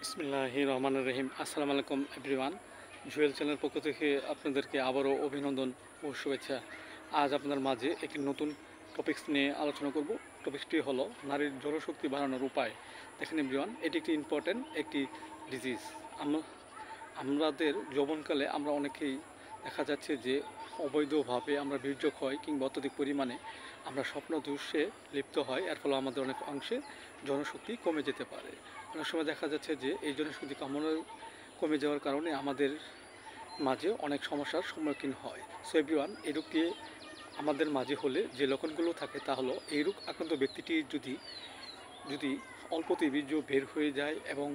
বিসমিল্লাহির রহমানির রহিম। আসসালামু আলাইকুম এভরিওয়ান। জুয়েল চ্যানেল পক্ষ থেকে আপনাদেরকে আবারও অভিনন্দন ও শুভেচ্ছা। আজ আপনাদের মাঝে একটি নতুন টপিকস নিয়ে আলোচনা করব। টপিকসটি হলো নারীর জনশক্তি বাড়ানোর উপায়। দেখেন এভরিওয়ান, এটি একটি ইম্পর্ট্যান্ট একটি ডিজিজ। আমাদের যৌবনকালে আমরা অনেকেই দেখা যাচ্ছে যে অবৈধভাবে আমরা বীর্যক্ষয় কিংবা অত্যধিক পরিমাণে আমরা স্বপ্নদোষে লিপ্ত হয়। এর ফলে আমাদের অনেক অংশে জনশক্তি কমে যেতে পারে। অনেক সময় দেখা যাচ্ছে যে এই জনশক্তি কমে যাওয়ার কারণে আমাদের মাঝে অনেক সমস্যার সম্মুখীন হয়। সো এভরিওয়ান, এই রোগটি আমাদের মাঝে হলে যে লক্ষণগুলো থাকে তা হলো, এই রোগ আক্রান্ত ব্যক্তিটি যদি যদি অল্পতেই বীর্য বের হয়ে যায় এবং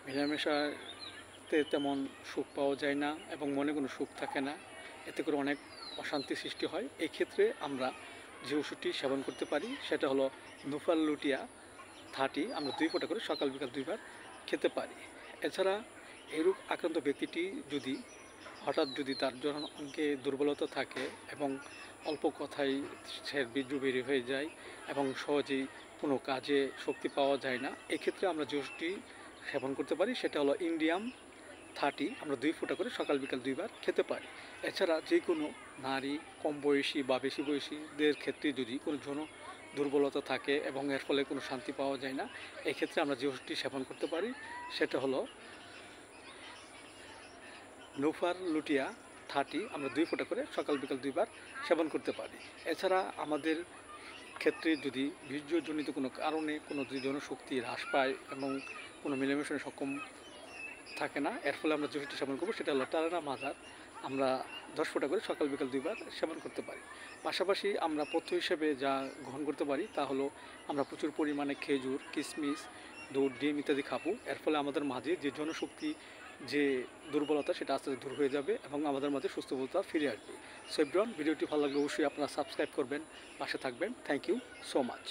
মেলামেশাতে তেমন সুখ পাওয়া যায় না এবং মনে কোনো সুখ থাকে না, এতে করে অনেক অশান্তি সৃষ্টি হয়। এই ক্ষেত্রে আমরা যে ওষুধটি সেবন করতে পারি সেটা হলো নুফালুটিয়া 30। আমরা 2 ফোঁটা করে সকাল বিকাল 2 বার খেতে পারি। এছাড়া এই রোগ আক্রান্ত ব্যক্তিটি হঠাৎ যদি তার জননাঙ্গে দুর্বলতা থাকে এবং অল্প কথায় সে বীর্য বের হয়ে যায় এবং সহজেই কোনো কাজে শক্তি পাওয়া যায় না, এক্ষেত্রে আমরা যে ওষুধটি সেবন করতে পারি সেটা হলো ইন্ডিয়াম 30। আমরা 2 ফোঁটা করে সকাল বিকাল 2 বার খেতে পারি। এছাড়া যে কোনো নারী কম বয়সী বা বেশি বয়সীদের ক্ষেত্রে যদি কোনো দুর্বলতা থাকে এবং এর ফলে কোনো শান্তি পাওয়া যায় না, এক্ষেত্রে আমরা যে ওষুধটি সেবন করতে পারি সেটা হলো নুফালুটিয়া 30। আমরা 2 ফোঁটা করে সকাল বিকাল 2 বার সেবন করতে পারি। এছাড়া আমাদের ক্ষেত্রে যদি বীর্যজনিত কোনো কারণে কোনো জনশক্তি হ্রাস পায় এবং কোনো মিলেমিশনে সক্ষম থাকে না, এর ফলে আমরা যে ওষুধটি সেবন করবো সেটা হলো টারানা মাদার। আমরা 10 ফোঁটা করে সকাল বিকাল 2 বার সেবন করতে পারি। পাশাপাশি আমরা পথ্য হিসেবে যা গ্রহণ করতে পারি তা হলো আমরা প্রচুর পরিমাণে খেজুর, কিশমিশ, দুধ, ডিম ইত্যাদি খাবো। এর ফলে আমাদের মাঝে যে জনশক্তি যে দুর্বলতা সেটা আস্তে আস্তে দূর হয়ে যাবে এবং আমাদের মাঝে সুস্থতা ফিরে আসবে। সো এভরিওয়ান, ভিডিওটি ভালো লাগলে অবশ্যই আপনারা সাবস্ক্রাইব করবেন, পাশে থাকবেন। Thank you so much.